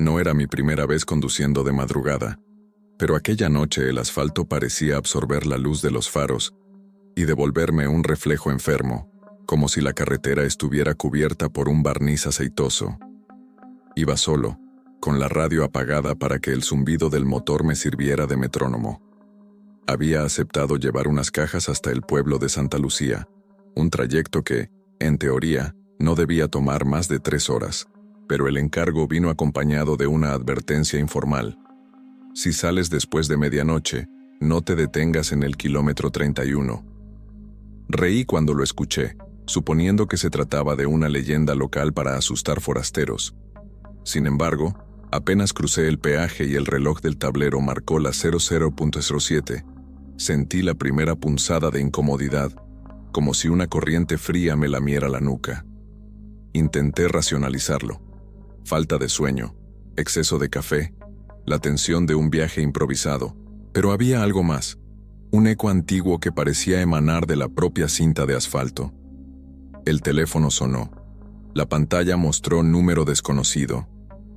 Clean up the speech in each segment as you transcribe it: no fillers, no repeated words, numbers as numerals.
No era mi primera vez conduciendo de madrugada, pero aquella noche el asfalto parecía absorber la luz de los faros y devolverme un reflejo enfermo, como si la carretera estuviera cubierta por un barniz aceitoso. Iba solo, con la radio apagada para que el zumbido del motor me sirviera de metrónomo. Había aceptado llevar unas cajas hasta el pueblo de Santa Lucía, un trayecto que, en teoría, no debía tomar más de 3 horas, pero el encargo vino acompañado de una advertencia informal. Si sales después de medianoche, no te detengas en el kilómetro 31. Reí cuando lo escuché, suponiendo que se trataba de una leyenda local para asustar forasteros. Sin embargo, apenas crucé el peaje y el reloj del tablero marcó las 00:07, sentí la primera punzada de incomodidad, como si una corriente fría me lamiera la nuca. Intenté racionalizarlo. Falta de sueño, exceso de café, la tensión de un viaje improvisado, pero había algo más, un eco antiguo que parecía emanar de la propia cinta de asfalto. El teléfono sonó. La pantalla mostró número desconocido.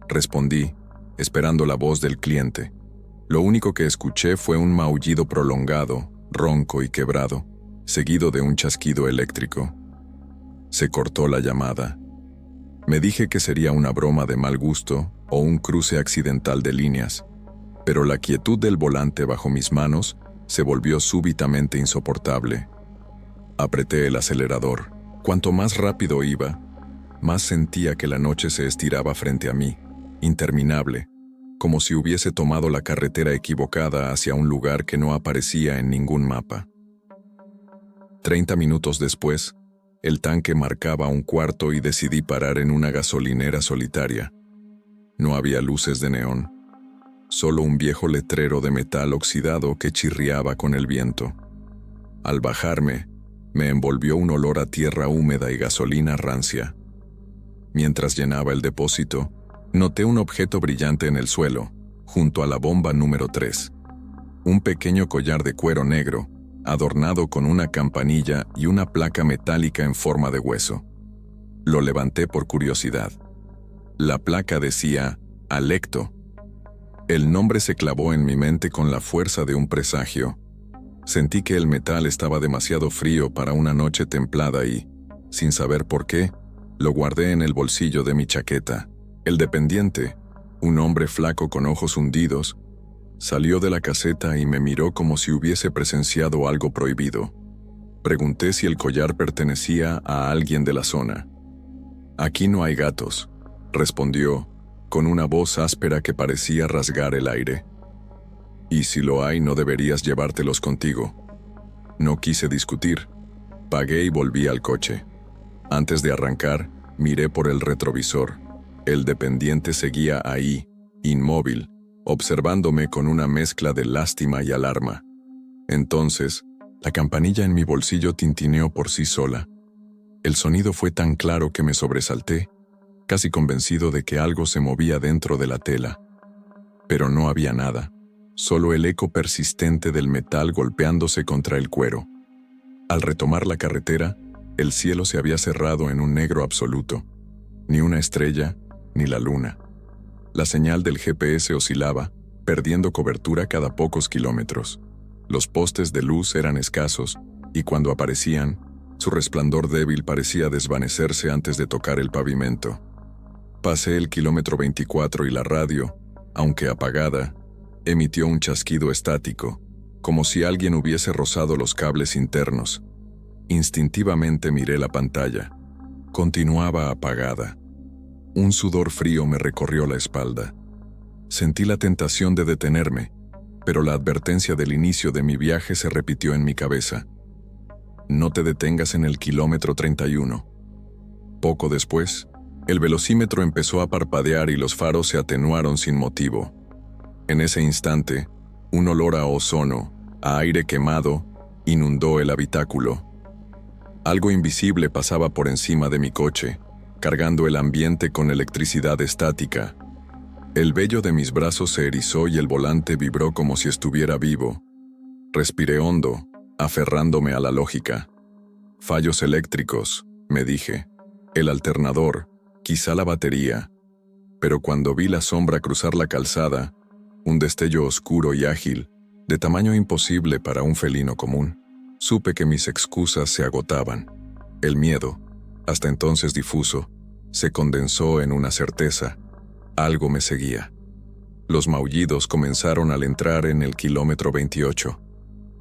Respondí, esperando la voz del cliente. Lo único que escuché fue un maullido prolongado, ronco y quebrado, seguido de un chasquido eléctrico. Se cortó la llamada. Me dije que sería una broma de mal gusto o un cruce accidental de líneas, pero la quietud del volante bajo mis manos se volvió súbitamente insoportable. Apreté el acelerador. Cuanto más rápido iba, más sentía que la noche se estiraba frente a mí, interminable, como si hubiese tomado la carretera equivocada hacia un lugar que no aparecía en ningún mapa. 30 minutos después, el tanque marcaba 1/4 y decidí parar en una gasolinera solitaria. No había luces de neón, solo un viejo letrero de metal oxidado que chirriaba con el viento. Al bajarme, me envolvió un olor a tierra húmeda y gasolina rancia. Mientras llenaba el depósito, noté un objeto brillante en el suelo, junto a la bomba número 3. Un pequeño collar de cuero negro, adornado con una campanilla y una placa metálica en forma de hueso. Lo levanté por curiosidad. La placa decía Alecto. El nombre se clavó en mi mente con la fuerza de un presagio. Sentí que el metal estaba demasiado frío para una noche templada y, sin saber por qué, lo guardé en el bolsillo de mi chaqueta. El dependiente, un hombre flaco con ojos hundidos, salió de la caseta y me miró como si hubiese presenciado algo prohibido. Pregunté si el collar pertenecía a alguien de la zona. «Aquí no hay gatos», respondió, con una voz áspera que parecía rasgar el aire. «Y si lo hay, no deberías llevártelos contigo». No quise discutir. Pagué y volví al coche. Antes de arrancar, miré por el retrovisor. El dependiente seguía ahí, inmóvil, observándome con una mezcla de lástima y alarma. Entonces, la campanilla en mi bolsillo tintineó por sí sola. El sonido fue tan claro que me sobresalté, casi convencido de que algo se movía dentro de la tela. Pero no había nada, solo el eco persistente del metal golpeándose contra el cuero. Al retomar la carretera, el cielo se había cerrado en un negro absoluto. Ni una estrella, ni la luna. La señal del GPS oscilaba, perdiendo cobertura cada pocos kilómetros. Los postes de luz eran escasos, y cuando aparecían, su resplandor débil parecía desvanecerse antes de tocar el pavimento. Pasé el kilómetro 24 y la radio, aunque apagada, emitió un chasquido estático, como si alguien hubiese rozado los cables internos. Instintivamente miré la pantalla. Continuaba apagada. Un sudor frío me recorrió la espalda. Sentí la tentación de detenerme, pero la advertencia del inicio de mi viaje se repitió en mi cabeza. No te detengas en el kilómetro 31. Poco después, el velocímetro empezó a parpadear y los faros se atenuaron sin motivo. En ese instante, un olor a ozono, a aire quemado, inundó el habitáculo. Algo invisible pasaba por encima de mi coche, cargando el ambiente con electricidad estática. El vello de mis brazos se erizó y el volante vibró como si estuviera vivo. Respiré hondo, aferrándome a la lógica. Fallos eléctricos, me dije. El alternador, quizá la batería. Pero cuando vi la sombra cruzar la calzada, un destello oscuro y ágil, de tamaño imposible para un felino común, supe que mis excusas se agotaban. El miedo, hasta entonces difuso, se condensó en una certeza: algo me seguía. Los maullidos comenzaron al entrar en el kilómetro 28.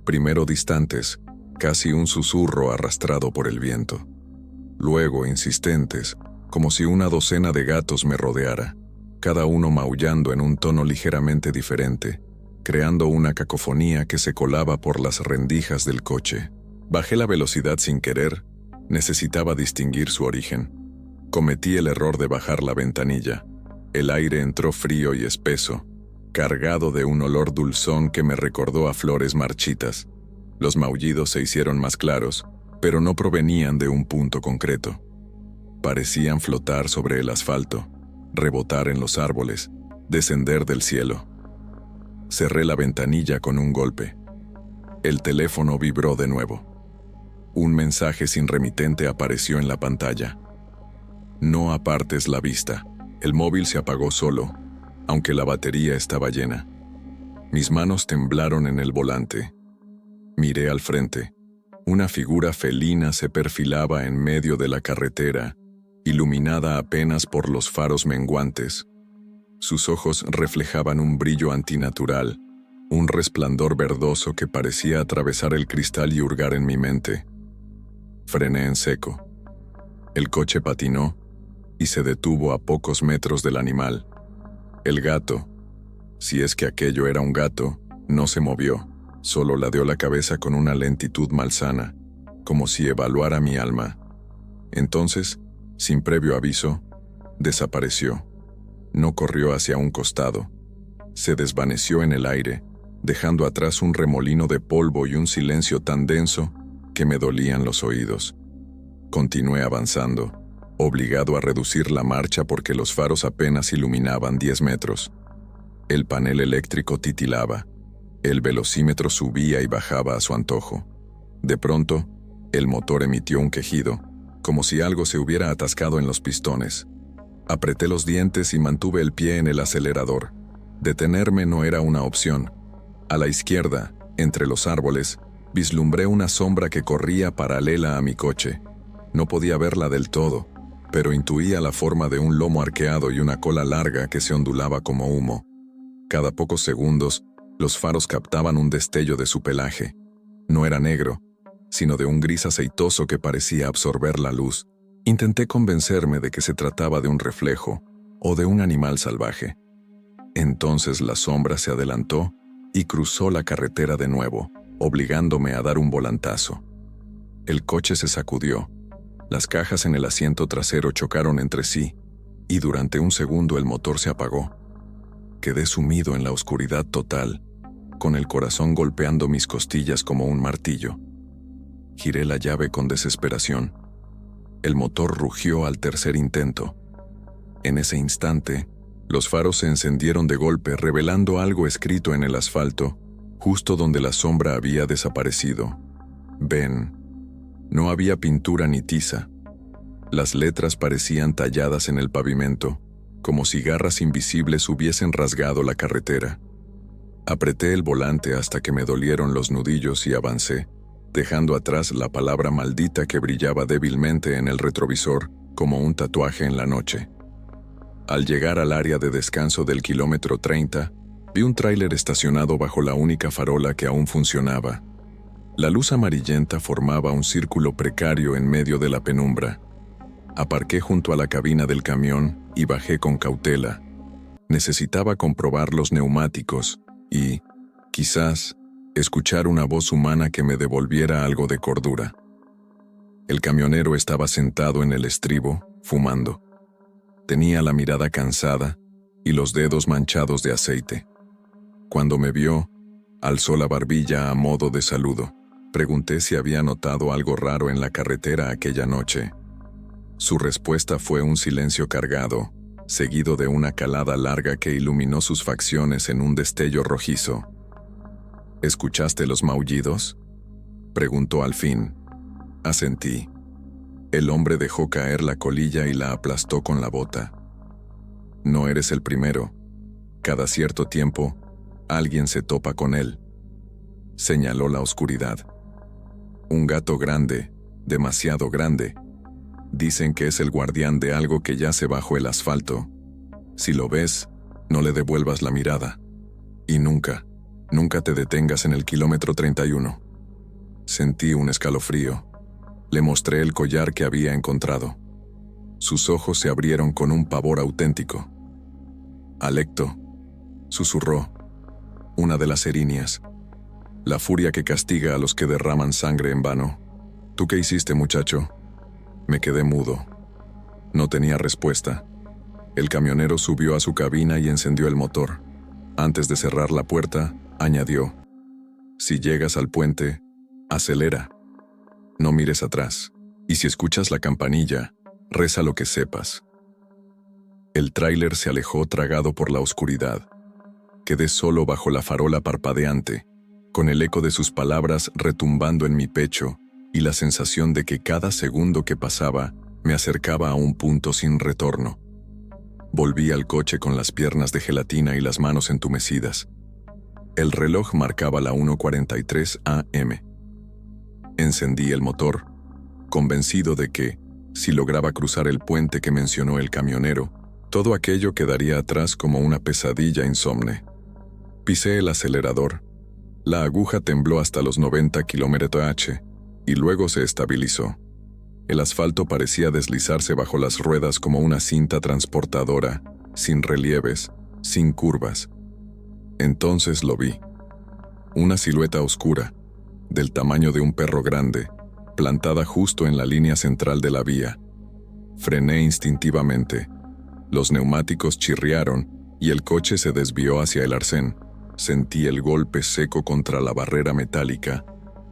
Primero distantes, casi un susurro arrastrado por el viento. Luego insistentes, como si una docena de gatos me rodeara, cada uno maullando en un tono ligeramente diferente, creando una cacofonía que se colaba por las rendijas del coche. Bajé la velocidad sin querer, necesitaba distinguir su origen. Cometí el error de bajar la ventanilla. El aire entró frío y espeso, cargado de un olor dulzón que me recordó a flores marchitas. Los maullidos se hicieron más claros, pero no provenían de un punto concreto. Parecían flotar sobre el asfalto, rebotar en los árboles, descender del cielo. Cerré la ventanilla con un golpe. El teléfono vibró de nuevo. Un mensaje sin remitente apareció en la pantalla. No apartes la vista. El móvil se apagó solo, aunque la batería estaba llena. Mis manos temblaron en el volante. Miré al frente. Una figura felina se perfilaba en medio de la carretera, iluminada apenas por los faros menguantes. Sus ojos reflejaban un brillo antinatural, un resplandor verdoso que parecía atravesar el cristal y hurgar en mi mente. Frené en seco. El coche patinó y se detuvo a pocos metros del animal. El gato, si es que aquello era un gato, no se movió, solo ladeó la cabeza con una lentitud malsana, como si evaluara mi alma. Entonces, sin previo aviso, desapareció. No corrió hacia un costado. Se desvaneció en el aire, dejando atrás un remolino de polvo y un silencio tan denso que me dolían los oídos. Continué avanzando, obligado a reducir la marcha porque los faros apenas iluminaban 10 metros. El panel eléctrico titilaba. El velocímetro subía y bajaba a su antojo. De pronto, el motor emitió un quejido, como si algo se hubiera atascado en los pistones. Apreté los dientes y mantuve el pie en el acelerador. Detenerme no era una opción. A la izquierda, entre los árboles, vislumbré una sombra que corría paralela a mi coche. No podía verla del todo, pero intuía la forma de un lomo arqueado y una cola larga que se ondulaba como humo. Cada pocos segundos, los faros captaban un destello de su pelaje. No era negro, sino de un gris aceitoso que parecía absorber la luz. Intenté convencerme de que se trataba de un reflejo o de un animal salvaje. Entonces la sombra se adelantó y cruzó la carretera de nuevo, obligándome a dar un volantazo. El coche se sacudió. Las cajas en el asiento trasero chocaron entre sí, y durante un segundo el motor se apagó. Quedé sumido en la oscuridad total, con el corazón golpeando mis costillas como un martillo. Giré la llave con desesperación. El motor rugió al tercer intento. En ese instante, los faros se encendieron de golpe, revelando algo escrito en el asfalto, justo donde la sombra había desaparecido. Ven. No había pintura ni tiza. Las letras parecían talladas en el pavimento, como si garras invisibles hubiesen rasgado la carretera. Apreté el volante hasta que me dolieron los nudillos y avancé, dejando atrás la palabra maldita que brillaba débilmente en el retrovisor como un tatuaje en la noche. Al llegar al área de descanso del kilómetro 30, vi un tráiler estacionado bajo la única farola que aún funcionaba. La luz amarillenta formaba un círculo precario en medio de la penumbra. Aparqué junto a la cabina del camión y bajé con cautela. Necesitaba comprobar los neumáticos y, quizás, escuchar una voz humana que me devolviera algo de cordura. El camionero estaba sentado en el estribo, fumando. Tenía la mirada cansada y los dedos manchados de aceite. Cuando me vio, alzó la barbilla a modo de saludo. Pregunté si había notado algo raro en la carretera aquella noche. Su respuesta fue un silencio cargado, seguido de una calada larga que iluminó sus facciones en un destello rojizo. ¿Escuchaste los maullidos?, preguntó al fin. Asentí. El hombre dejó caer la colilla y la aplastó con la bota. No eres el primero. Cada cierto tiempo, alguien se topa con él. Señaló la oscuridad. Un gato grande, demasiado grande. Dicen que es el guardián de algo que yace bajo el asfalto. Si lo ves, no le devuelvas la mirada. Y nunca, nunca te detengas en el kilómetro 31. Sentí un escalofrío. Le mostré el collar que había encontrado. Sus ojos se abrieron con un pavor auténtico. Alecto, susurró, una de las erinias. La furia que castiga a los que derraman sangre en vano. ¿Tú qué hiciste, muchacho? Me quedé mudo. No tenía respuesta. El camionero subió a su cabina y encendió el motor. Antes de cerrar la puerta, añadió: si llegas al puente, acelera. No mires atrás. Y si escuchas la campanilla, reza lo que sepas. El tráiler se alejó tragado por la oscuridad. Quedé solo bajo la farola parpadeante, con el eco de sus palabras retumbando en mi pecho y la sensación de que cada segundo que pasaba me acercaba a un punto sin retorno. Volví al coche con las piernas de gelatina y las manos entumecidas. El reloj marcaba la 1:43 a.m. Encendí el motor, convencido de que, si lograba cruzar el puente que mencionó el camionero, todo aquello quedaría atrás como una pesadilla insomne. Pisé el acelerador. La aguja tembló hasta los 90 km/h y luego se estabilizó. El asfalto parecía deslizarse bajo las ruedas como una cinta transportadora, sin relieves, sin curvas. Entonces lo vi. Una silueta oscura, del tamaño de un perro grande, plantada justo en la línea central de la vía. Frené instintivamente. Los neumáticos chirriaron y el coche se desvió hacia el arcén. Sentí el golpe seco contra la barrera metálica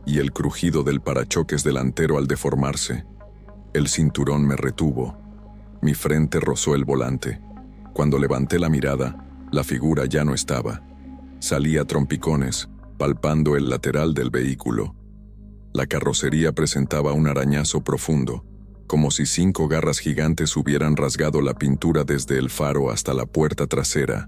y el crujido del parachoques delantero al deformarse. El cinturón me retuvo. Mi frente rozó el volante. Cuando levanté la mirada, la figura ya no estaba. Salía a trompicones, palpando el lateral del vehículo. La carrocería presentaba un arañazo profundo, como si 5 garras gigantes hubieran rasgado la pintura desde el faro hasta la puerta trasera.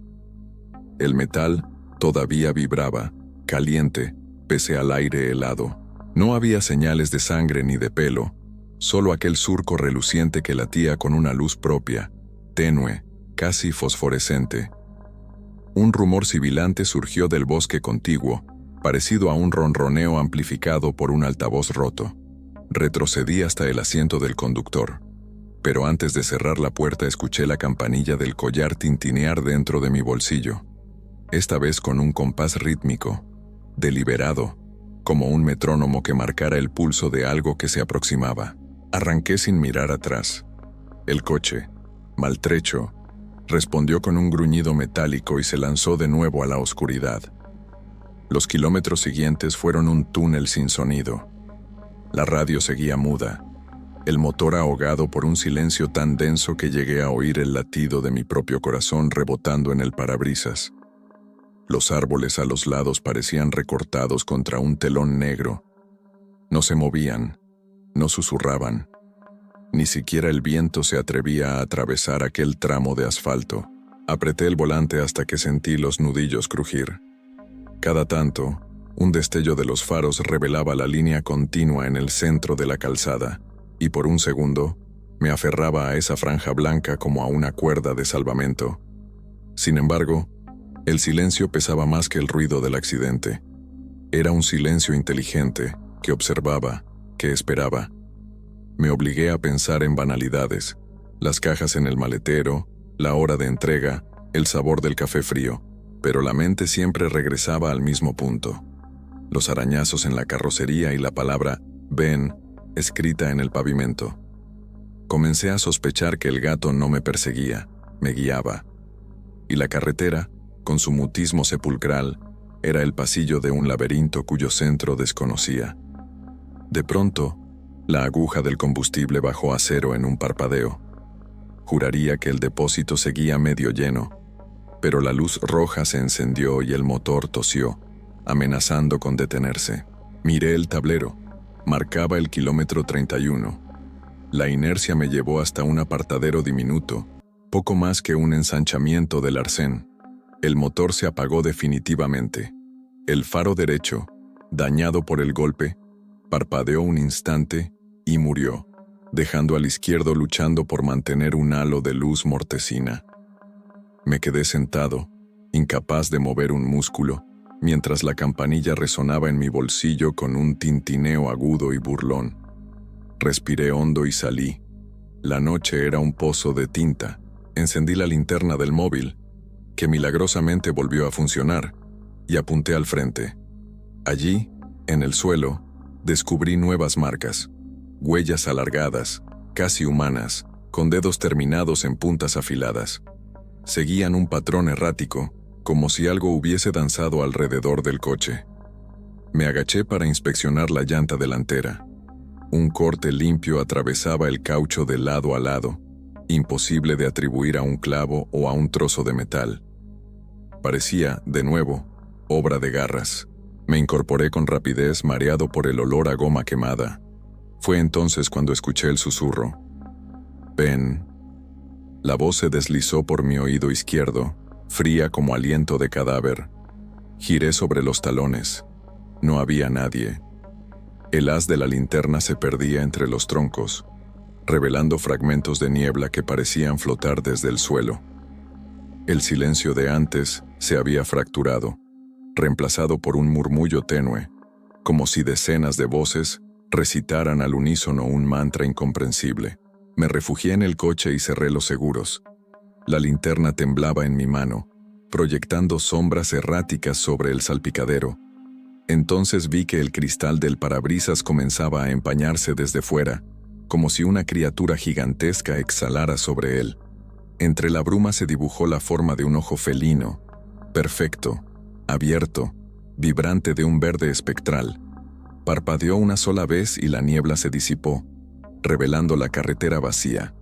El metal todavía vibraba, caliente, pese al aire helado. No había señales de sangre ni de pelo, solo aquel surco reluciente que latía con una luz propia, tenue, casi fosforescente. Un rumor sibilante surgió del bosque contiguo, parecido a un ronroneo amplificado por un altavoz roto. Retrocedí hasta el asiento del conductor, pero antes de cerrar la puerta escuché la campanilla del collar tintinear dentro de mi bolsillo, esta vez con un compás rítmico, deliberado, como un metrónomo que marcara el pulso de algo que se aproximaba. Arranqué sin mirar atrás. El coche, maltrecho, respondió con un gruñido metálico y se lanzó de nuevo a la oscuridad. Los kilómetros siguientes fueron un túnel sin sonido. La radio seguía muda, el motor ahogado por un silencio tan denso que llegué a oír el latido de mi propio corazón rebotando en el parabrisas. Los árboles a los lados parecían recortados contra un telón negro. No se movían, no susurraban. Ni siquiera el viento se atrevía a atravesar aquel tramo de asfalto. Apreté el volante hasta que sentí los nudillos crujir. Cada tanto, un destello de los faros revelaba la línea continua en el centro de la calzada, y por un segundo, me aferraba a esa franja blanca como a una cuerda de salvamento. Sin embargo, el silencio pesaba más que el ruido del accidente. Era un silencio inteligente, que observaba, que esperaba. Me obligué a pensar en banalidades, las cajas en el maletero, la hora de entrega, el sabor del café frío, pero la mente siempre regresaba al mismo punto. Los arañazos en la carrocería y la palabra «ven» escrita en el pavimento. Comencé a sospechar que el gato no me perseguía, me guiaba. Y la carretera, con su mutismo sepulcral, era el pasillo de un laberinto cuyo centro desconocía. De pronto, la aguja del combustible bajó a cero en un parpadeo. Juraría que el depósito seguía medio lleno, pero la luz roja se encendió y el motor tosió, amenazando con detenerse. Miré el tablero. Marcaba el kilómetro 31. La inercia me llevó hasta un apartadero diminuto, Poco más que un ensanchamiento del arcén. El motor se apagó definitivamente. El faro derecho, dañado por el golpe, parpadeó un instante y murió, dejando al izquierdo luchando por mantener un halo de luz mortecina. Me quedé sentado, incapaz de mover un músculo, mientras la campanilla resonaba en mi bolsillo con un tintineo agudo y burlón. Respiré hondo y salí. La noche era un pozo de tinta. Encendí la linterna del móvil, que milagrosamente volvió a funcionar, y apunté al frente. Allí, en el suelo, descubrí nuevas marcas, huellas alargadas, casi humanas, con dedos terminados en puntas afiladas. Seguían un patrón errático, como si algo hubiese danzado alrededor del coche. Me agaché para inspeccionar la llanta delantera. Un corte limpio atravesaba el caucho de lado a lado, imposible de atribuir a un clavo o a un trozo de metal. Parecía, de nuevo, obra de garras. Me incorporé con rapidez, mareado por el olor a goma quemada. Fue entonces cuando escuché el susurro. «Ven». La voz se deslizó por mi oído izquierdo, fría como aliento de cadáver. Giré sobre los talones. No había nadie. El haz de la linterna se perdía entre los troncos, revelando fragmentos de niebla que parecían flotar desde el suelo. El silencio de antes se había fracturado, reemplazado por un murmullo tenue, como si decenas de voces recitaran al unísono un mantra incomprensible. Me refugié en el coche y cerré los seguros. La linterna temblaba en mi mano, proyectando sombras erráticas sobre el salpicadero. Entonces vi que el cristal del parabrisas comenzaba a empañarse desde fuera, como si una criatura gigantesca exhalara sobre él. Entre la bruma se dibujó la forma de un ojo felino, perfecto, abierto, vibrante de un verde espectral. Parpadeó una sola vez y la niebla se disipó, revelando la carretera vacía.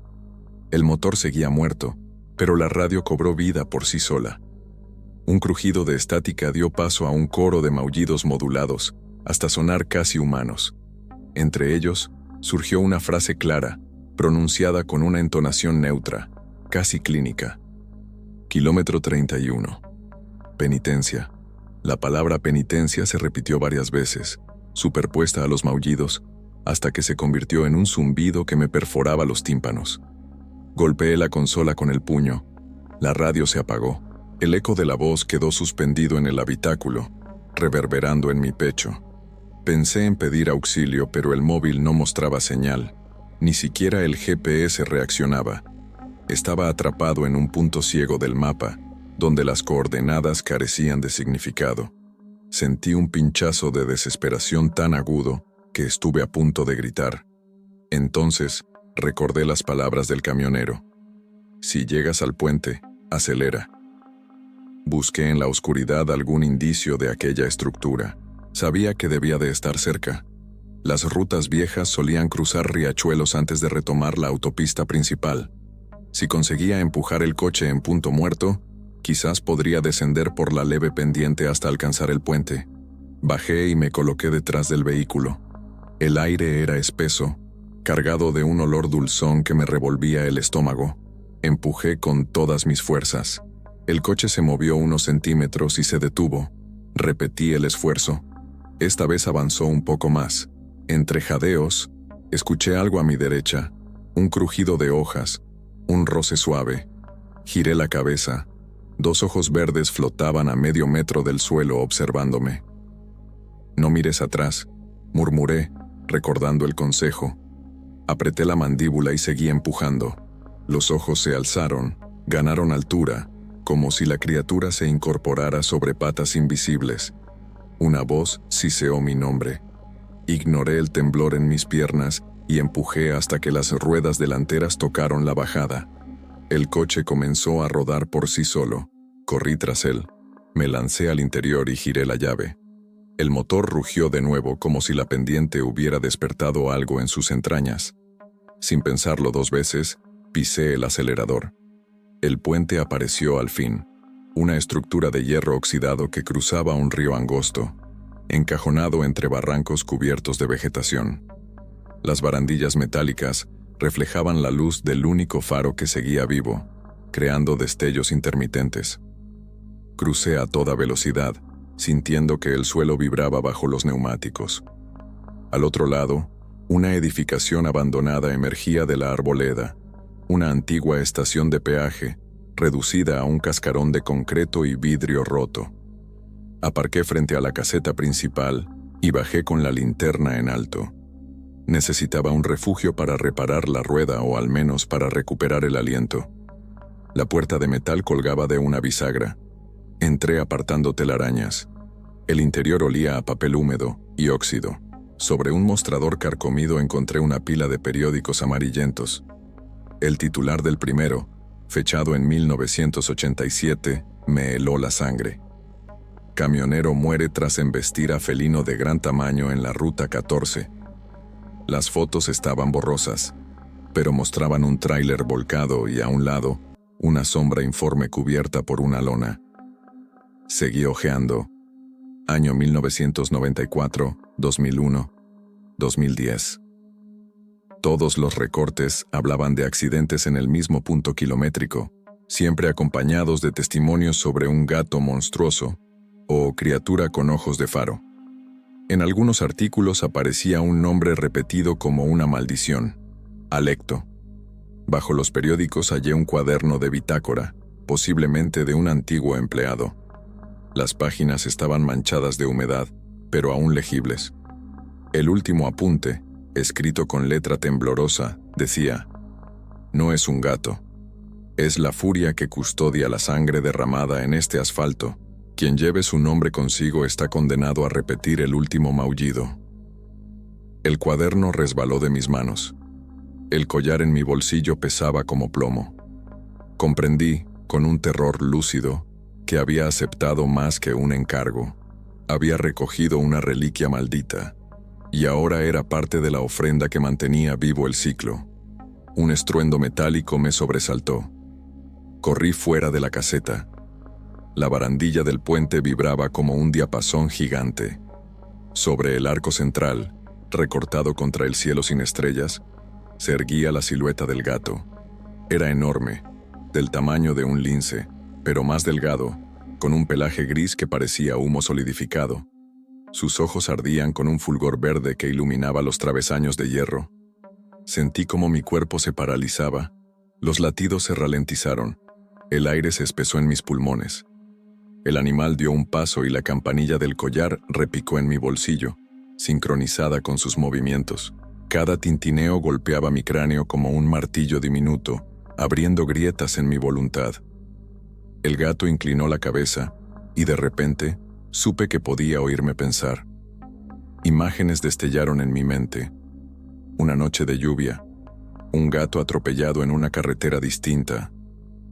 El motor seguía muerto, pero la radio cobró vida por sí sola. Un crujido de estática dio paso a un coro de maullidos modulados, hasta sonar casi humanos. Entre ellos, surgió una frase clara, pronunciada con una entonación neutra, casi clínica. Kilómetro 31. Penitencia. La palabra penitencia se repitió varias veces, superpuesta a los maullidos, hasta que se convirtió en un zumbido que me perforaba los tímpanos. Golpeé la consola con el puño. La radio se apagó. El eco de la voz quedó suspendido en el habitáculo, reverberando en mi pecho. Pensé en pedir auxilio, pero el móvil no mostraba señal. Ni siquiera el GPS reaccionaba. Estaba atrapado en un punto ciego del mapa, donde las coordenadas carecían de significado. Sentí un pinchazo de desesperación tan agudo que estuve a punto de gritar. Entonces, recordé las palabras del camionero. Si llegas al puente, acelera. Busqué en la oscuridad algún indicio de aquella estructura. Sabía que debía de estar cerca. Las rutas viejas solían cruzar riachuelos antes de retomar la autopista principal. Si conseguía empujar el coche en punto muerto, quizás podría descender por la leve pendiente hasta alcanzar el puente. Bajé y me coloqué detrás del vehículo. El aire era espeso, cargado de un olor dulzón que me revolvía el estómago. Empujé con todas mis fuerzas. El coche se movió unos centímetros y se detuvo. Repetí el esfuerzo. Esta vez avanzó un poco más. Entre jadeos, escuché algo a mi derecha, un crujido de hojas, un roce suave. Giré la cabeza. 2 ojos verdes flotaban a medio metro del suelo observándome. «No mires atrás», murmuré, recordando el consejo. Apreté la mandíbula y seguí empujando. Los ojos se alzaron, ganaron altura, como si la criatura se incorporara sobre patas invisibles. Una voz siseó mi nombre. Ignoré el temblor en mis piernas y empujé hasta que las ruedas delanteras tocaron la bajada. El coche comenzó a rodar por sí solo. Corrí tras él. Me lancé al interior y giré la llave. El motor rugió de nuevo como si la pendiente hubiera despertado algo en sus entrañas. Sin pensarlo 2 veces, pisé el acelerador. El puente apareció al fin, una estructura de hierro oxidado que cruzaba un río angosto, encajonado entre barrancos cubiertos de vegetación. Las barandillas metálicas reflejaban la luz del único faro que seguía vivo. creando destellos intermitentes. Crucé a toda velocidad, sintiendo que el suelo vibraba bajo los neumáticos. Al otro lado, una edificación abandonada emergía de la arboleda, una antigua estación de peaje, reducida a un cascarón de concreto y vidrio roto. Aparqué frente a la caseta principal y bajé con la linterna en alto. Necesitaba un refugio para reparar la rueda o al menos para recuperar el aliento. La puerta de metal colgaba de una bisagra. Entré apartando telarañas. El interior olía a papel húmedo y óxido. Sobre un mostrador carcomido encontré una pila de periódicos amarillentos. El titular del primero, fechado en 1987, me heló la sangre. Camionero muere tras embestir a felino de gran tamaño en la Ruta 14. Las fotos estaban borrosas, pero mostraban un tráiler volcado y a un lado, una sombra informe cubierta por una lona. Seguí hojeando. Año 1994, 2001, 2010. Todos los recortes hablaban de accidentes en el mismo punto kilométrico, siempre acompañados de testimonios sobre un gato monstruoso o criatura con ojos de faro. En algunos artículos aparecía un nombre repetido como una maldición: Alecto. Bajo los periódicos hallé un cuaderno de bitácora, posiblemente de un antiguo empleado. Las páginas estaban manchadas de humedad, pero aún legibles. El último apunte, escrito con letra temblorosa, decía: «No es un gato. Es la furia que custodia la sangre derramada en este asfalto. Quien lleve su nombre consigo está condenado a repetir el último maullido». El cuaderno resbaló de mis manos. El collar en mi bolsillo pesaba como plomo. Comprendí, con un terror lúcido, que había aceptado más que un encargo. Había recogido una reliquia maldita, y ahora era parte de la ofrenda que mantenía vivo el ciclo. Un estruendo metálico me sobresaltó. Corrí fuera de la caseta. La barandilla del puente vibraba como un diapasón gigante. Sobre el arco central, recortado contra el cielo sin estrellas, se erguía la silueta del gato. Era enorme, del tamaño de un lince, pero más delgado, con un pelaje gris que parecía humo solidificado. Sus ojos ardían con un fulgor verde que iluminaba los travesaños de hierro. Sentí como mi cuerpo se paralizaba, los latidos se ralentizaron, el aire se espesó en mis pulmones. El animal dio un paso y la campanilla del collar repicó en mi bolsillo, sincronizada con sus movimientos. Cada tintineo golpeaba mi cráneo como un martillo diminuto, abriendo grietas en mi voluntad. El gato inclinó la cabeza, y de repente, supe que podía oírme pensar. Imágenes destellaron en mi mente. Una noche de lluvia, un gato atropellado en una carretera distinta,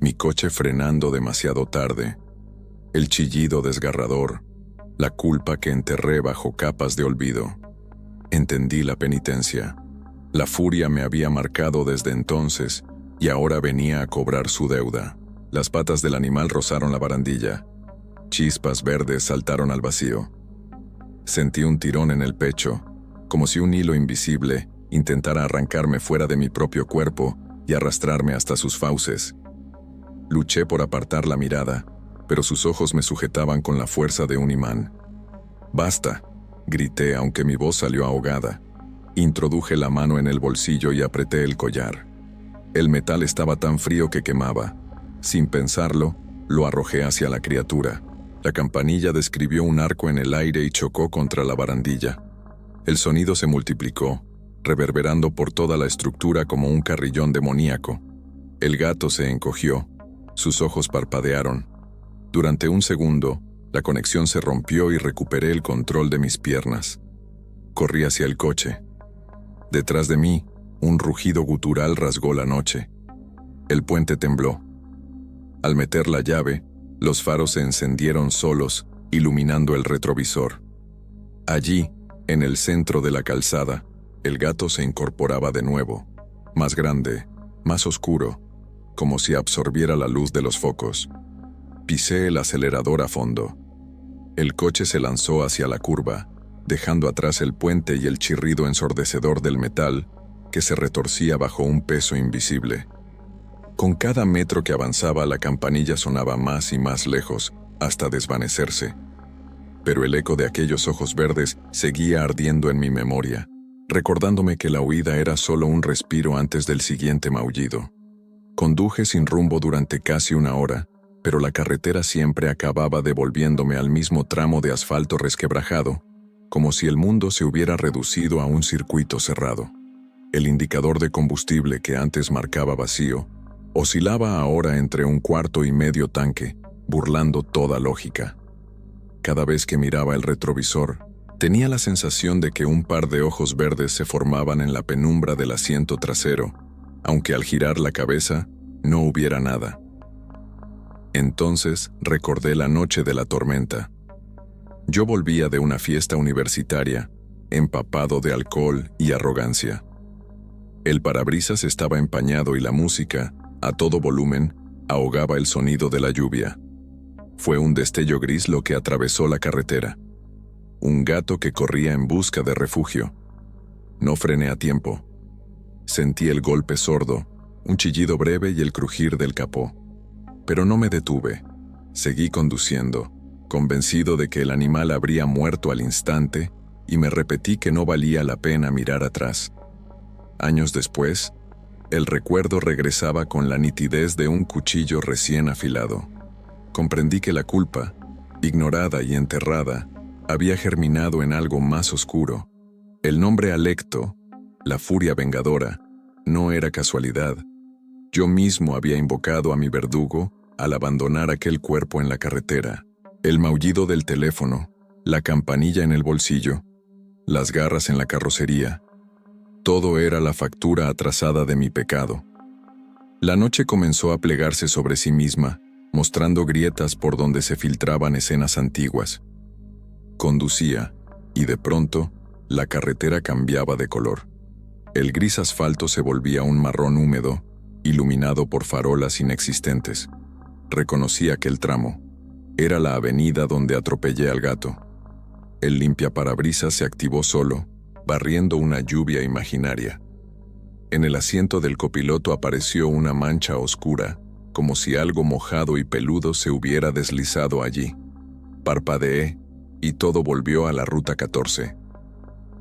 mi coche frenando demasiado tarde, el chillido desgarrador, la culpa que enterré bajo capas de olvido. Entendí la penitencia. La furia me había marcado desde entonces y ahora venía a cobrar su deuda. Las patas del animal rozaron la barandilla. Chispas verdes saltaron al vacío. Sentí un tirón en el pecho, como si un hilo invisible intentara arrancarme fuera de mi propio cuerpo y arrastrarme hasta sus fauces. Luché por apartar la mirada, pero sus ojos me sujetaban con la fuerza de un imán. «Basta», grité aunque mi voz salió ahogada. Introduje la mano en el bolsillo y apreté el collar. El metal estaba tan frío que quemaba. Sin pensarlo, lo arrojé hacia la criatura. La campanilla describió un arco en el aire y chocó contra la barandilla. El sonido se multiplicó, reverberando por toda la estructura como un carrillón demoníaco. El gato se encogió. Sus ojos parpadearon. Durante un segundo, la conexión se rompió y recuperé el control de mis piernas. Corrí hacia el coche. Detrás de mí, un rugido gutural rasgó la noche. El puente tembló. Al meter la llave, los faros se encendieron solos, iluminando el retrovisor. Allí, en el centro de la calzada, el gato se incorporaba de nuevo, más grande, más oscuro, como si absorbiera la luz de los focos. Pisé el acelerador a fondo. El coche se lanzó hacia la curva, dejando atrás el puente y el chirrido ensordecedor del metal que se retorcía bajo un peso invisible. Con cada metro que avanzaba, la campanilla sonaba más y más lejos, hasta desvanecerse. Pero el eco de aquellos ojos verdes seguía ardiendo en mi memoria, recordándome que la huida era solo un respiro antes del siguiente maullido. Conduje sin rumbo durante casi una hora, pero la carretera siempre acababa devolviéndome al mismo tramo de asfalto resquebrajado, como si el mundo se hubiera reducido a un circuito cerrado. El indicador de combustible, que antes marcaba vacío, oscilaba ahora entre 1/4 tanque, burlando toda lógica. Cada vez que miraba el retrovisor, tenía la sensación de que un par de ojos verdes se formaban en la penumbra del asiento trasero, aunque al girar la cabeza no hubiera nada. Entonces recordé la noche de la tormenta. Yo volvía de una fiesta universitaria, empapado de alcohol y arrogancia. El parabrisas estaba empañado y la música, a todo volumen, ahogaba el sonido de la lluvia. Fue un destello gris lo que atravesó la carretera. Un gato que corría en busca de refugio. No frené a tiempo. Sentí el golpe sordo, un chillido breve y el crujir del capó. Pero no me detuve. Seguí conduciendo, convencido de que el animal habría muerto al instante, y me repetí que no valía la pena mirar atrás. Años después, el recuerdo regresaba con la nitidez de un cuchillo recién afilado. Comprendí que la culpa, ignorada y enterrada, había germinado en algo más oscuro. El nombre Alecto, la furia vengadora, no era casualidad. Yo mismo había invocado a mi verdugo al abandonar aquel cuerpo en la carretera. El maullido del teléfono, la campanilla en el bolsillo, las garras en la carrocería. Todo era la factura atrasada de mi pecado. La noche comenzó a plegarse sobre sí misma, mostrando grietas por donde se filtraban escenas antiguas. Conducía, y de pronto, la carretera cambiaba de color. El gris asfalto se volvía un marrón húmedo, iluminado por farolas inexistentes. Reconocí aquel tramo. Era la avenida donde atropellé al gato. El limpiaparabrisas se activó solo, barriendo una lluvia imaginaria. En el asiento del copiloto apareció una mancha oscura, como si algo mojado y peludo se hubiera deslizado allí. Parpadeé, y todo volvió a la ruta 14.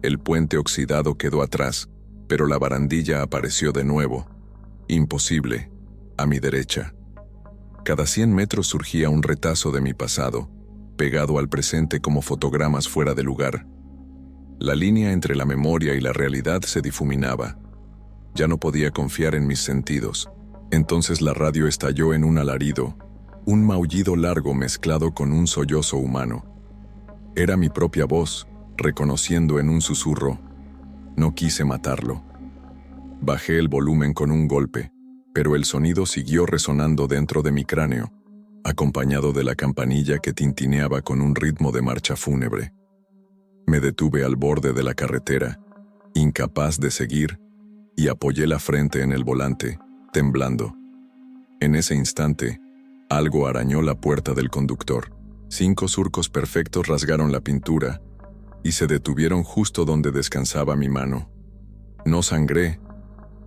El puente oxidado quedó atrás, pero la barandilla apareció de nuevo. Imposible, a mi derecha. Cada 100 metros surgía un retazo de mi pasado, pegado al presente como fotogramas fuera de lugar. La línea entre la memoria y la realidad se difuminaba. Ya no podía confiar en mis sentidos. Entonces la radio estalló en un alarido, un maullido largo mezclado con un sollozo humano. Era mi propia voz, reconociendo en un susurro. No quise matarlo. Bajé el volumen con un golpe, pero el sonido siguió resonando dentro de mi cráneo, acompañado de la campanilla que tintineaba con un ritmo de marcha fúnebre. Me detuve al borde de la carretera, incapaz de seguir, y apoyé la frente en el volante, temblando. En ese instante, algo arañó la puerta del conductor. 5 surcos perfectos rasgaron la pintura y se detuvieron justo donde descansaba mi mano. No sangré,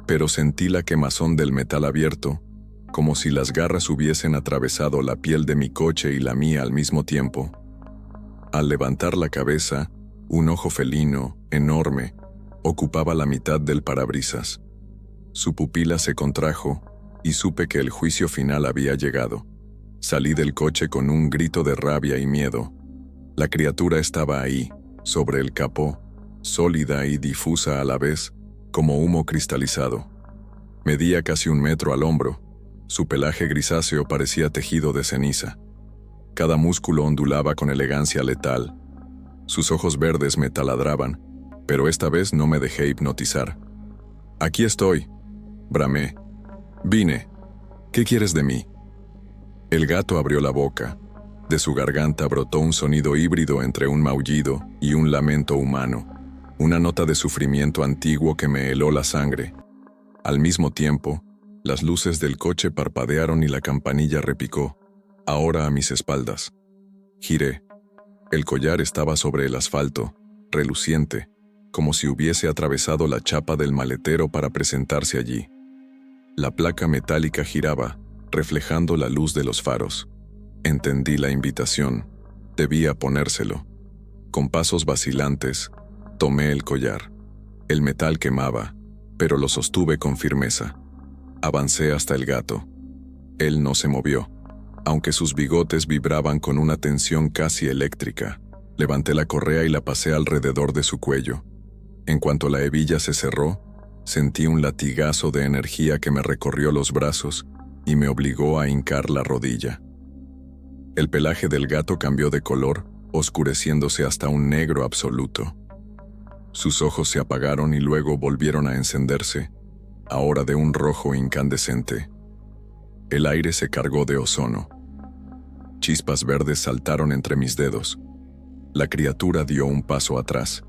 pero sentí la quemazón del metal abierto, como si las garras hubiesen atravesado la piel de mi coche y la mía al mismo tiempo. Al levantar la cabeza, un ojo felino, enorme, ocupaba la mitad del parabrisas. Su pupila se contrajo y supe que el juicio final había llegado. Salí del coche con un grito de rabia y miedo. La criatura estaba ahí, sobre el capó, sólida y difusa a la vez, como humo cristalizado. Medía casi 1 metro al hombro. Su pelaje grisáceo parecía tejido de ceniza. Cada músculo ondulaba con elegancia letal. Sus ojos verdes me taladraban, pero esta vez no me dejé hipnotizar. «Aquí estoy», bramé. «Vine. ¿Qué quieres de mí?» El gato abrió la boca. De su garganta brotó un sonido híbrido entre un maullido y un lamento humano, una nota de sufrimiento antiguo que me heló la sangre. Al mismo tiempo, las luces del coche parpadearon y la campanilla repicó, ahora a mis espaldas. Giré. El collar estaba sobre el asfalto, reluciente, como si hubiese atravesado la chapa del maletero para presentarse allí. La placa metálica giraba, reflejando la luz de los faros. Entendí la invitación. Debía ponérselo. Con pasos vacilantes, tomé el collar. El metal quemaba, pero lo sostuve con firmeza. Avancé hasta el gato. Él no se movió, aunque sus bigotes vibraban con una tensión casi eléctrica. Levanté la correa y la pasé alrededor de su cuello. En cuanto la hebilla se cerró, sentí un latigazo de energía que me recorrió los brazos y me obligó a hincar la rodilla. El pelaje del gato cambió de color, oscureciéndose hasta un negro absoluto. Sus ojos se apagaron y luego volvieron a encenderse, ahora de un rojo incandescente. El aire se cargó de ozono. Chispas verdes saltaron entre mis dedos. La criatura dio un paso atrás.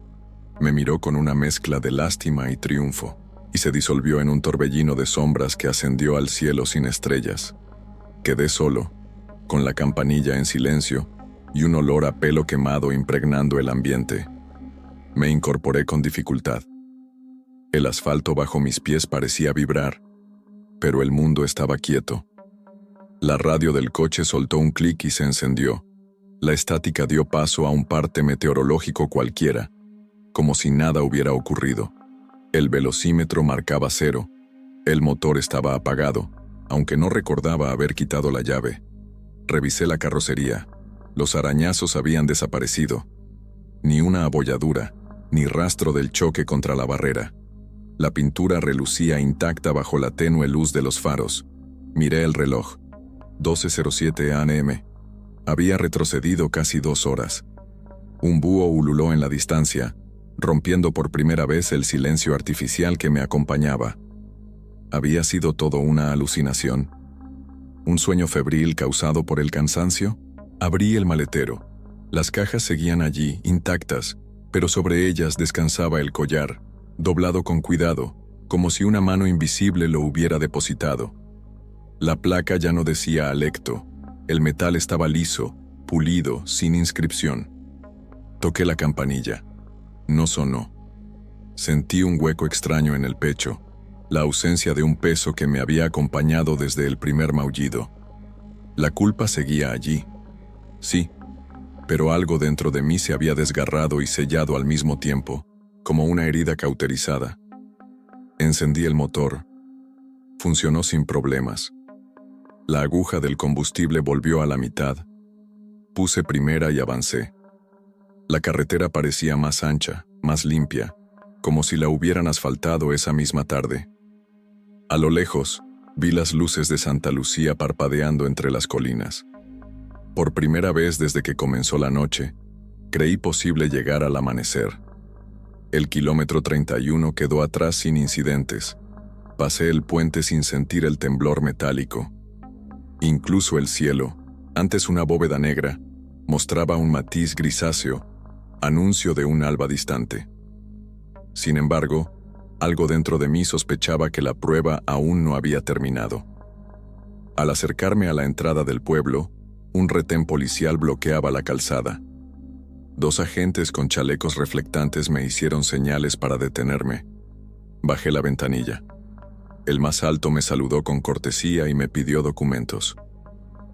Me miró con una mezcla de lástima y triunfo, y se disolvió en un torbellino de sombras que ascendió al cielo sin estrellas. Quedé solo, con la campanilla en silencio y un olor a pelo quemado impregnando el ambiente. Me incorporé con dificultad. El asfalto bajo mis pies parecía vibrar, pero el mundo estaba quieto. La radio del coche soltó un clic y se encendió. La estática dio paso a un parte meteorológico cualquiera, como si nada hubiera ocurrido. El velocímetro marcaba 0. El motor estaba apagado, aunque no recordaba haber quitado la llave. Revisé la carrocería. Los arañazos habían desaparecido. Ni una abolladura, ni rastro del choque contra la barrera. La pintura relucía intacta bajo la tenue luz de los faros. Miré el reloj. 12:07 a.m. Había retrocedido casi 2 horas. Un búho ululó en la distancia, rompiendo por primera vez el silencio artificial que me acompañaba. ¿Había sido todo una alucinación? ¿Un sueño febril causado por el cansancio? Abrí el maletero. Las cajas seguían allí, intactas, pero sobre ellas descansaba el collar, doblado con cuidado, como si una mano invisible lo hubiera depositado. La placa ya no decía Alecto. El metal estaba liso, pulido, sin inscripción. Toqué la campanilla. No sonó. Sentí un hueco extraño en el pecho, la ausencia de un peso que me había acompañado desde el primer maullido. La culpa seguía allí. Sí, pero algo dentro de mí se había desgarrado y sellado al mismo tiempo, como una herida cauterizada. Encendí el motor. Funcionó sin problemas. La aguja del combustible volvió a la mitad. Puse primera y avancé. La carretera parecía más ancha, más limpia, como si la hubieran asfaltado esa misma tarde. A lo lejos, vi las luces de Santa Lucía parpadeando entre las colinas. Por primera vez desde que comenzó la noche, creí posible llegar al amanecer. El kilómetro 31 quedó atrás sin incidentes. Pasé el puente sin sentir el temblor metálico. Incluso el cielo, antes una bóveda negra, mostraba un matiz grisáceo, anuncio de un alba distante. Sin embargo, algo dentro de mí sospechaba que la prueba aún no había terminado. Al acercarme a la entrada del pueblo, un retén policial bloqueaba la calzada. 2 agentes con chalecos reflectantes me hicieron señales para detenerme. Bajé la ventanilla. El más alto me saludó con cortesía y me pidió documentos.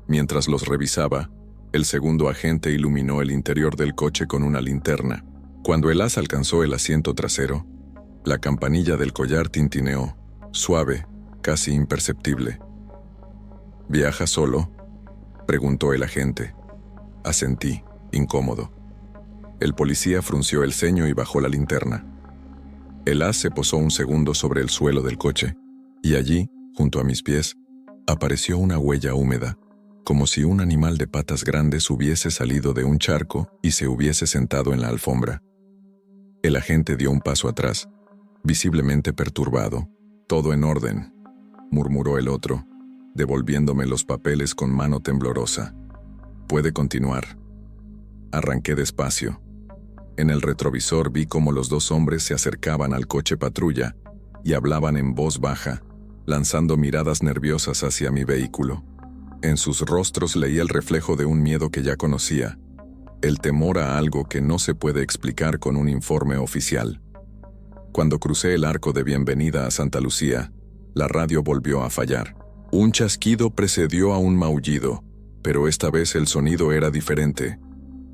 Mientras los revisaba, el segundo agente iluminó el interior del coche con una linterna. Cuando el haz alcanzó el asiento trasero, la campanilla del collar tintineó, suave, casi imperceptible. ¿Viaja solo?, preguntó el agente. Asentí, incómodo. El policía frunció el ceño y bajó la linterna. El haz se posó un segundo sobre el suelo del coche, y allí, junto a mis pies, apareció una huella húmeda, como si un animal de patas grandes hubiese salido de un charco y se hubiese sentado en la alfombra. El agente dio un paso atrás, visiblemente perturbado. «Todo en orden», murmuró el otro, devolviéndome los papeles con mano temblorosa. «Puede continuar». Arranqué despacio. En el retrovisor vi cómo los 2 hombres se acercaban al coche patrulla y hablaban en voz baja, lanzando miradas nerviosas hacia mi vehículo. En sus rostros leí el reflejo de un miedo que ya conocía, el temor a algo que no se puede explicar con un informe oficial. Cuando crucé el arco de bienvenida a Santa Lucía, La radio volvió a fallar. Un chasquido precedió a un maullido, pero esta vez el sonido era diferente.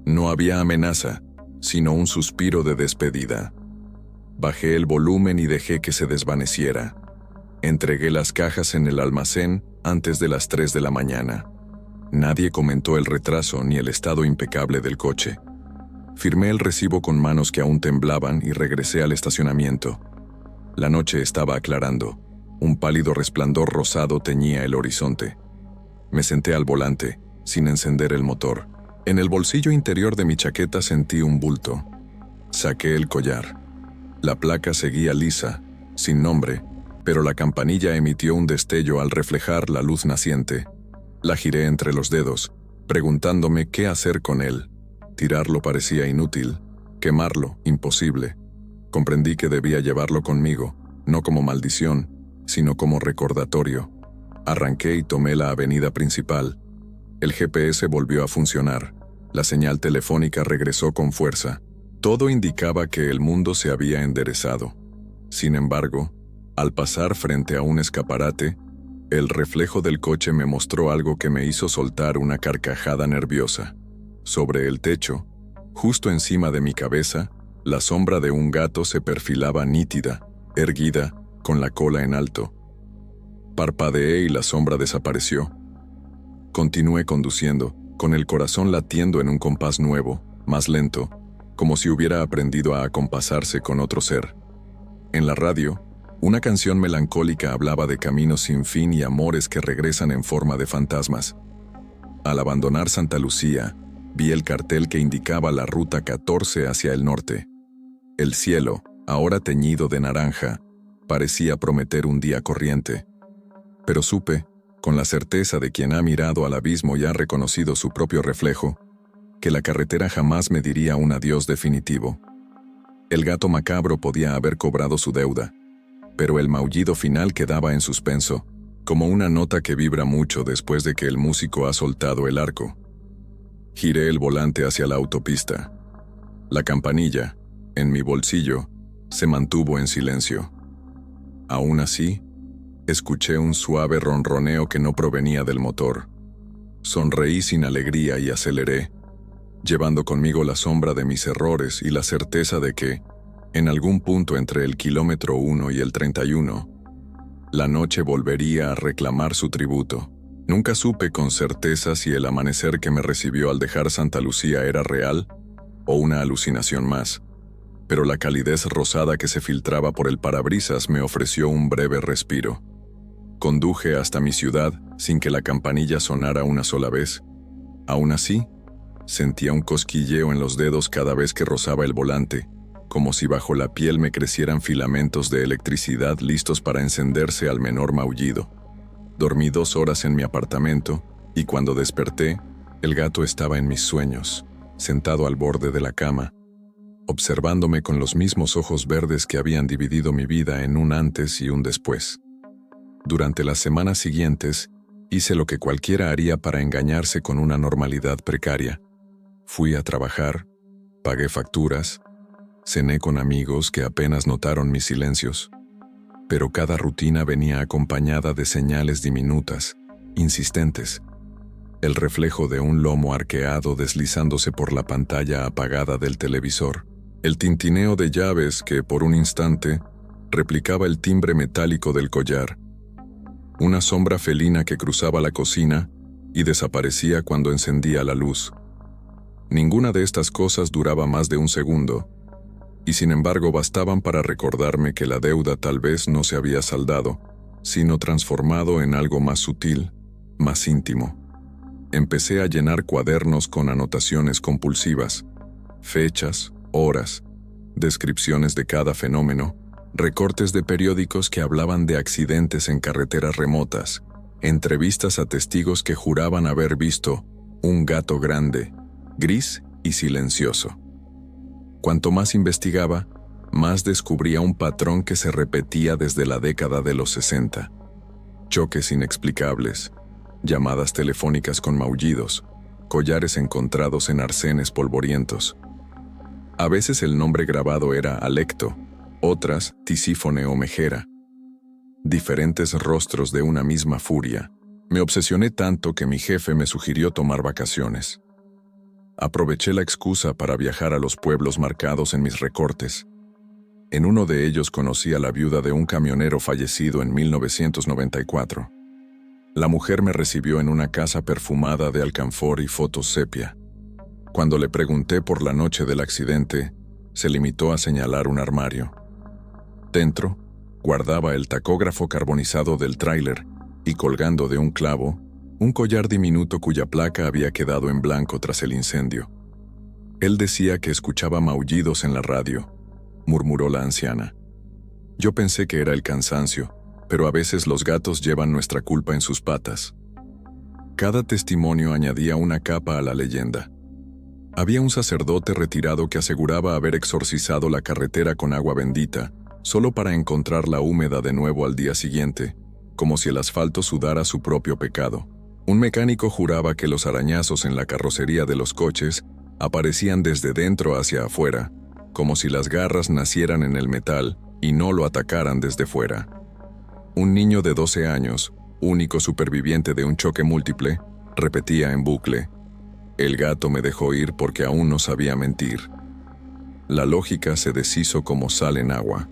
No había amenaza, sino un suspiro de despedida. Bajé el volumen y dejé que se desvaneciera. Entregué las cajas en el almacén antes de las 3 de la mañana. Nadie comentó el retraso ni el estado impecable del coche. Firmé el recibo con manos que aún temblaban y regresé al estacionamiento. La noche estaba aclarando. Un pálido resplandor rosado teñía el horizonte. Me senté al volante, sin encender el motor. En el bolsillo interior de mi chaqueta sentí un bulto. Saqué el collar. La placa seguía lisa, sin nombre, pero la campanilla emitió un destello al reflejar la luz naciente. La giré entre los dedos, preguntándome qué hacer con él. Tirarlo parecía inútil, quemarlo imposible. Comprendí que debía llevarlo conmigo, no como maldición, sino como recordatorio. Arranqué y tomé la avenida principal. El GPS volvió a funcionar. La señal telefónica regresó con fuerza. Todo indicaba que el mundo se había enderezado. Sin embargo, al pasar frente a un escaparate, el reflejo del coche me mostró algo que me hizo soltar una carcajada nerviosa. Sobre el techo, justo encima de mi cabeza, la sombra de un gato se perfilaba nítida, erguida, con la cola en alto. Parpadeé y la sombra desapareció. Continué conduciendo, con el corazón latiendo en un compás nuevo, más lento, como si hubiera aprendido a acompasarse con otro ser. En la radio, una canción melancólica hablaba de caminos sin fin y amores que regresan en forma de fantasmas. Al abandonar Santa Lucía, vi el cartel que indicaba la ruta 14 hacia el norte. El cielo, ahora teñido de naranja, parecía prometer un día corriente. Pero supe, con la certeza de quien ha mirado al abismo y ha reconocido su propio reflejo, que la carretera jamás me diría un adiós definitivo. El gato macabro podía haber cobrado su deuda, pero el maullido final quedaba en suspenso, como una nota que vibra mucho después de que el músico ha soltado el arco. Giré el volante hacia la autopista. La campanilla, en mi bolsillo, se mantuvo en silencio. Aún así, escuché un suave ronroneo que no provenía del motor. Sonreí sin alegría y aceleré, llevando conmigo la sombra de mis errores y la certeza de que, en algún punto entre el kilómetro 1 y el 31, la noche volvería a reclamar su tributo. Nunca supe con certeza si el amanecer que me recibió al dejar Santa Lucía era real o una alucinación más, pero la calidez rosada que se filtraba por el parabrisas me ofreció un breve respiro. Conduje hasta mi ciudad sin que la campanilla sonara una sola vez. Aún así, sentía un cosquilleo en los dedos cada vez que rozaba el volante, como si bajo la piel me crecieran filamentos de electricidad listos para encenderse al menor maullido. Dormí 2 horas en mi apartamento, y cuando desperté, el gato estaba en mis sueños, sentado al borde de la cama, observándome con los mismos ojos verdes que habían dividido mi vida en un antes y un después. Durante las semanas siguientes, hice lo que cualquiera haría para engañarse con una normalidad precaria. Fui a trabajar, pagué facturas, cené con amigos que apenas notaron mis silencios. Pero cada rutina venía acompañada de señales diminutas, insistentes. El reflejo de un lomo arqueado deslizándose por la pantalla apagada del televisor. El tintineo de llaves que, por un instante, replicaba el timbre metálico del collar. Una sombra felina que cruzaba la cocina y desaparecía cuando encendía la luz. Ninguna de estas cosas duraba más de un segundo, y sin embargo bastaban para recordarme que la deuda tal vez no se había saldado, sino transformado en algo más sutil, más íntimo. Empecé a llenar cuadernos con anotaciones compulsivas, fechas, horas, descripciones de cada fenómeno, recortes de periódicos que hablaban de accidentes en carreteras remotas, entrevistas a testigos que juraban haber visto un gato grande, gris y silencioso. Cuanto más investigaba, más descubría un patrón que se repetía desde la década de los 60. Choques inexplicables, llamadas telefónicas con maullidos, collares encontrados en arcenes polvorientos. A veces el nombre grabado era Alecto, otras Tisífone o Megera. diferentes rostros de una misma furia. Me obsesioné tanto que mi jefe me sugirió tomar vacaciones. Aproveché la excusa para viajar a los pueblos marcados en mis recortes. En uno de ellos conocí a la viuda de un camionero fallecido en 1994. La mujer me recibió en una casa perfumada de alcanfor y fotos sepia. Cuando le pregunté por la noche del accidente, se limitó a señalar un armario. Dentro, guardaba el tacógrafo carbonizado del tráiler y colgando de un clavo, un collar diminuto cuya placa había quedado en blanco tras el incendio. Él decía que escuchaba maullidos en la radio, murmuró la anciana. Yo pensé que era el cansancio, pero a veces los gatos llevan nuestra culpa en sus patas. Cada testimonio añadía una capa a la leyenda. Había un sacerdote retirado que aseguraba haber exorcizado la carretera con agua bendita, solo para encontrarla húmeda de nuevo al día siguiente, como si el asfalto sudara su propio pecado. Un mecánico juraba que los arañazos en la carrocería de los coches aparecían desde dentro hacia afuera, como si las garras nacieran en el metal y no lo atacaran desde fuera. Un niño de 12 años, único superviviente de un choque múltiple, repetía en bucle: «El gato me dejó ir porque aún no sabía mentir». La lógica se deshizo como sal en agua.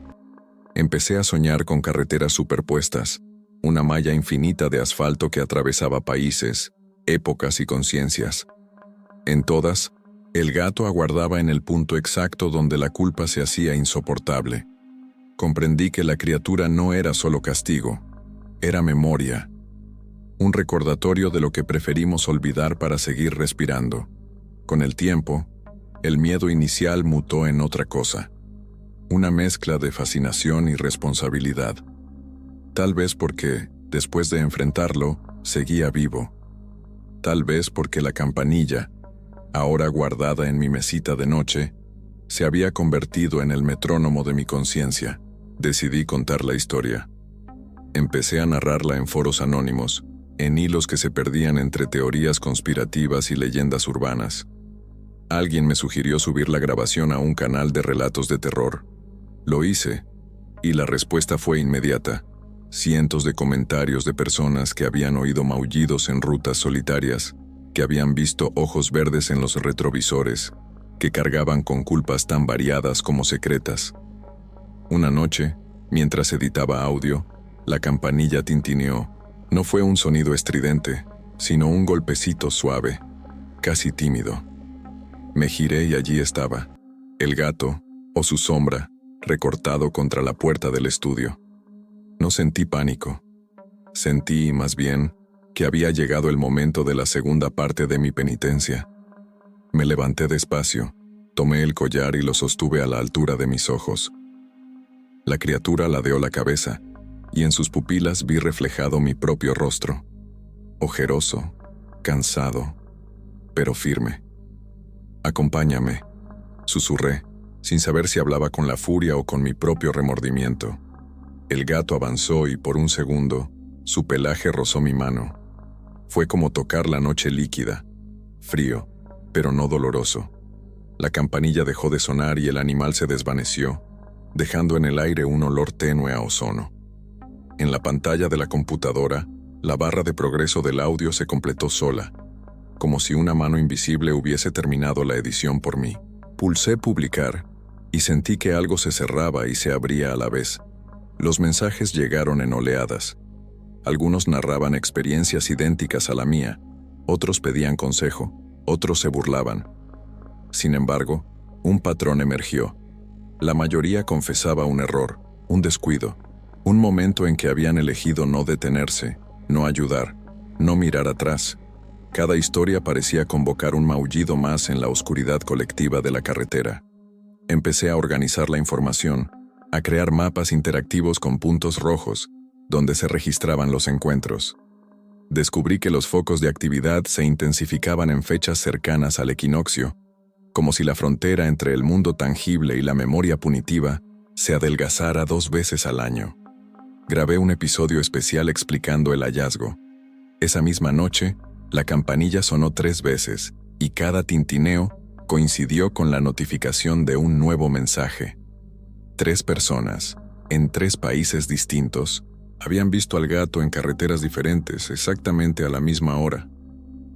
Empecé a soñar con carreteras superpuestas, una malla infinita de asfalto que atravesaba países, épocas y conciencias. En todas, el gato aguardaba en el punto exacto donde la culpa se hacía insoportable. Comprendí que la criatura no era solo castigo, era memoria, un recordatorio de lo que preferimos olvidar para seguir respirando. Con el tiempo, el miedo inicial mutó en otra cosa, una mezcla de fascinación y responsabilidad. Tal vez porque, después de enfrentarlo, seguía vivo. Tal vez porque la campanilla, ahora guardada en mi mesita de noche, se había convertido en el metrónomo de mi conciencia. Decidí contar la historia. Empecé a narrarla en foros anónimos, en hilos que se perdían entre teorías conspirativas y leyendas urbanas. Alguien me sugirió subir la grabación a un canal de relatos de terror. Lo hice, y la respuesta fue inmediata. Cientos de comentarios de personas que habían oído maullidos en rutas solitarias, que habían visto ojos verdes en los retrovisores, que cargaban con culpas tan variadas como secretas. Una noche, mientras editaba audio, la campanilla tintineó. No fue un sonido estridente, sino un golpecito suave, casi tímido. Me giré y allí estaba, el gato, o su sombra, recortado contra la puerta del estudio. No sentí pánico. Sentí, más bien, que había llegado el momento de la segunda parte de mi penitencia. Me levanté despacio, tomé el collar y lo sostuve a la altura de mis ojos. La criatura ladeó la cabeza, y en sus pupilas vi reflejado mi propio rostro, ojeroso, cansado, pero firme. «Acompáñame», susurré, sin saber si hablaba con la furia o con mi propio remordimiento. El gato avanzó y por un segundo, su pelaje rozó mi mano. Fue como tocar la noche líquida, frío, pero no doloroso. La campanilla dejó de sonar y el animal se desvaneció, dejando en el aire un olor tenue a ozono. En la pantalla de la computadora, la barra de progreso del audio se completó sola, como si una mano invisible hubiese terminado la edición por mí. Pulsé publicar y sentí que algo se cerraba y se abría a la vez. Los mensajes llegaron en oleadas. Algunos narraban experiencias idénticas a la mía, otros pedían consejo, otros se burlaban. Sin embargo, un patrón emergió. La mayoría confesaba un error, un descuido, un momento en que habían elegido no detenerse, no ayudar, no mirar atrás. Cada historia parecía convocar un maullido más en la oscuridad colectiva de la carretera. Empecé a organizar la información, a crear mapas interactivos con puntos rojos, donde se registraban los encuentros. Descubrí que los focos de actividad se intensificaban en fechas cercanas al equinoccio, como si la frontera entre el mundo tangible y la memoria punitiva se adelgazara 2 veces al año. Grabé un episodio especial explicando el hallazgo. Esa misma noche, la campanilla sonó 3 veces, y cada tintineo coincidió con la notificación de un nuevo mensaje. 3 personas, en 3 países distintos, Habían visto al gato en carreteras diferentes, exactamente a la misma hora.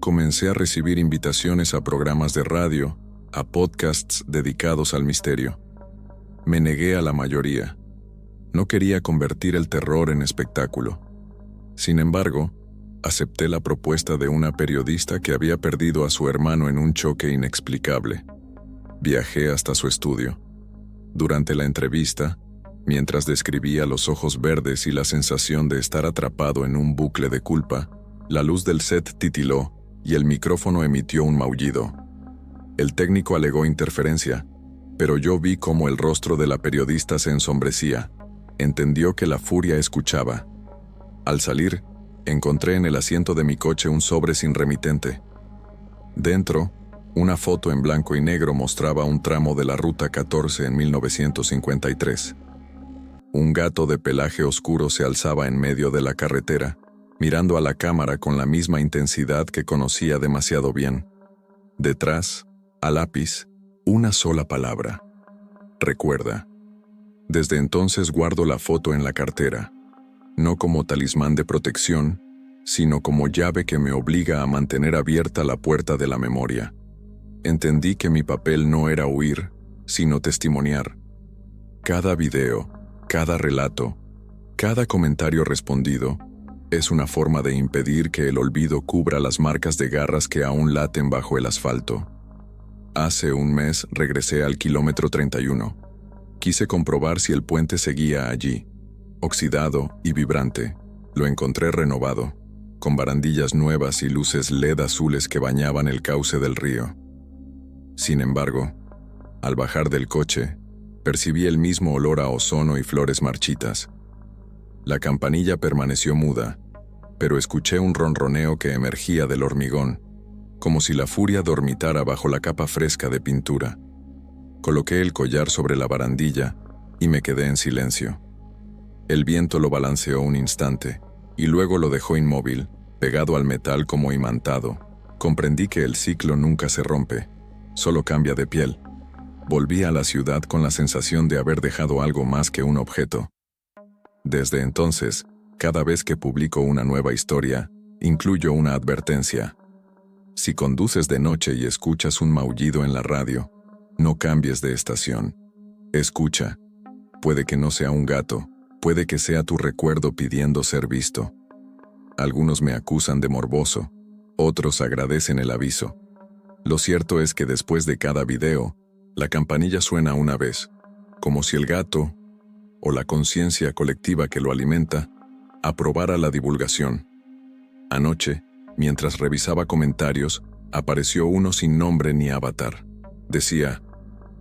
Comencé a recibir invitaciones a programas de radio, a podcasts dedicados al misterio. Me negué a la mayoría. No quería convertir el terror en espectáculo. Sin embargo, acepté la propuesta de una periodista que había perdido a su hermano en un choque inexplicable. Viajé hasta su estudio. Durante la entrevista, mientras describía los ojos verdes y la sensación de estar atrapado en un bucle de culpa, la luz del set titiló y el micrófono emitió un maullido. El técnico alegó interferencia, pero yo vi cómo el rostro de la periodista se ensombrecía. Entendió que la furia escuchaba. Al salir, encontré en el asiento de mi coche un sobre sin remitente. Dentro, una foto en blanco y negro mostraba un tramo de la Ruta 14 en 1953. Un gato de pelaje oscuro se alzaba en medio de la carretera, mirando a la cámara con la misma intensidad que conocía demasiado bien. Detrás, a lápiz, una sola palabra: recuerda. Desde entonces guardo la foto en la cartera, no como talismán de protección, sino como llave que me obliga a mantener abierta la puerta de la memoria. Entendí que mi papel no era huir, sino testimoniar. Cada video, cada relato, cada comentario respondido, es una forma de impedir que el olvido cubra las marcas de garras que aún laten bajo el asfalto. Hace un mes regresé al kilómetro 31. Quise comprobar si el puente seguía allí, oxidado y vibrante. Lo encontré renovado, con barandillas nuevas y luces LED azules que bañaban el cauce del río. Sin embargo, al bajar del coche, percibí el mismo olor a ozono y flores marchitas. La campanilla permaneció muda, pero escuché un ronroneo que emergía del hormigón, como si la furia dormitara bajo la capa fresca de pintura. Coloqué el collar sobre la barandilla y me quedé en silencio. El viento lo balanceó un instante y luego lo dejó inmóvil, pegado al metal como imantado. Comprendí que el ciclo nunca se rompe, solo cambia de piel. Volví a la ciudad con la sensación de haber dejado algo más que un objeto. Desde entonces, cada vez que publico una nueva historia, incluyo una advertencia. Si conduces de noche y escuchas un maullido en la radio, no cambies de estación. Escucha. Puede que no sea un gato, puede que sea tu recuerdo pidiendo ser visto. Algunos me acusan de morboso, otros agradecen el aviso. Lo cierto es que después de cada video, la campanilla suena una vez, como si el gato, o la conciencia colectiva que lo alimenta, aprobara la divulgación. Anoche, mientras revisaba comentarios, apareció uno sin nombre ni avatar. Decía: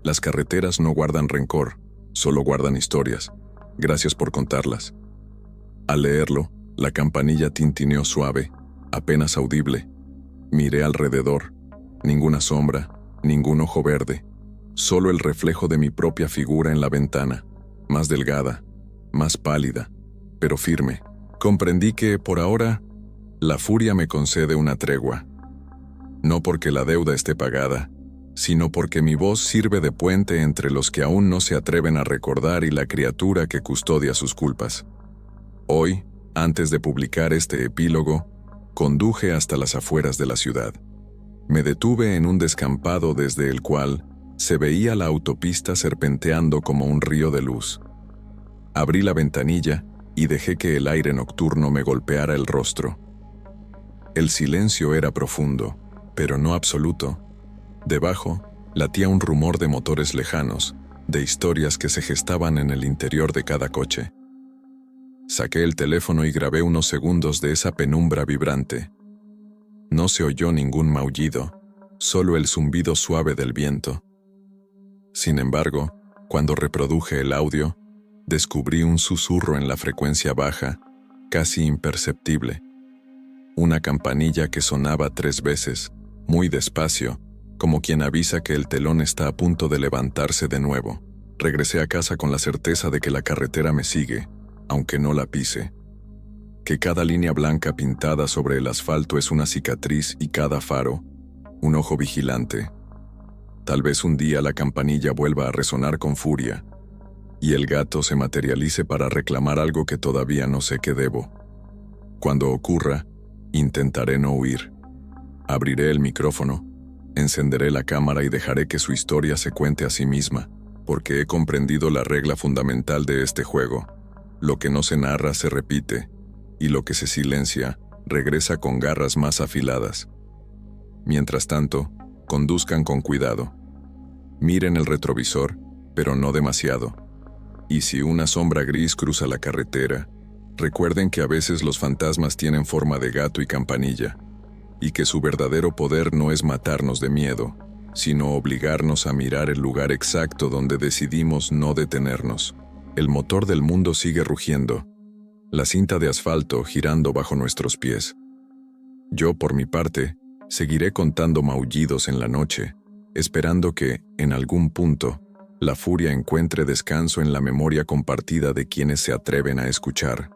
las carreteras no guardan rencor, solo guardan historias. Gracias por contarlas. Al leerlo, la campanilla tintineó suave, apenas audible. Miré alrededor. Ninguna sombra, ningún ojo verde. Solo el reflejo de mi propia figura en la ventana, más delgada, más pálida, pero firme. Comprendí que, por ahora, la furia me concede una tregua. No porque la deuda esté pagada, sino porque mi voz sirve de puente entre los que aún no se atreven a recordar y la criatura que custodia sus culpas. Hoy, antes de publicar este epílogo, conduje hasta las afueras de la ciudad. Me detuve en un descampado desde el cual se veía la autopista serpenteando como un río de luz. Abrí la ventanilla y dejé que el aire nocturno me golpeara el rostro. El silencio era profundo, pero no absoluto. Debajo, latía un rumor de motores lejanos, de historias que se gestaban en el interior de cada coche. Saqué el teléfono y grabé unos segundos de esa penumbra vibrante. No se oyó ningún maullido, solo el zumbido suave del viento. Sin embargo, cuando reproduje el audio, descubrí un susurro en la frecuencia baja, casi imperceptible. Una campanilla que sonaba 3 veces, muy despacio, como quien avisa que el telón está a punto de levantarse de nuevo. Regresé a casa con la certeza de que la carretera me sigue, aunque no la pise. Que cada línea blanca pintada sobre el asfalto es una cicatriz y cada faro, un ojo vigilante. Tal vez un día la campanilla vuelva a resonar con furia, y el gato se materialice para reclamar algo que todavía no sé que debo. Cuando ocurra, intentaré no huir. Abriré el micrófono, encenderé la cámara y dejaré que su historia se cuente a sí misma, porque he comprendido la regla fundamental de este juego. Lo que no se narra se repite, y lo que se silencia regresa con garras más afiladas. Mientras tanto, conduzcan con cuidado. Miren el retrovisor, pero no demasiado. Y si una sombra gris cruza la carretera, recuerden que a veces los fantasmas tienen forma de gato y campanilla, y que su verdadero poder no es matarnos de miedo, sino obligarnos a mirar el lugar exacto donde decidimos no detenernos. El motor del mundo sigue rugiendo, la cinta de asfalto girando bajo nuestros pies. Yo, por mi parte, seguiré contando maullidos en la noche, esperando que, en algún punto, la furia encuentre descanso en la memoria compartida de quienes se atreven a escuchar.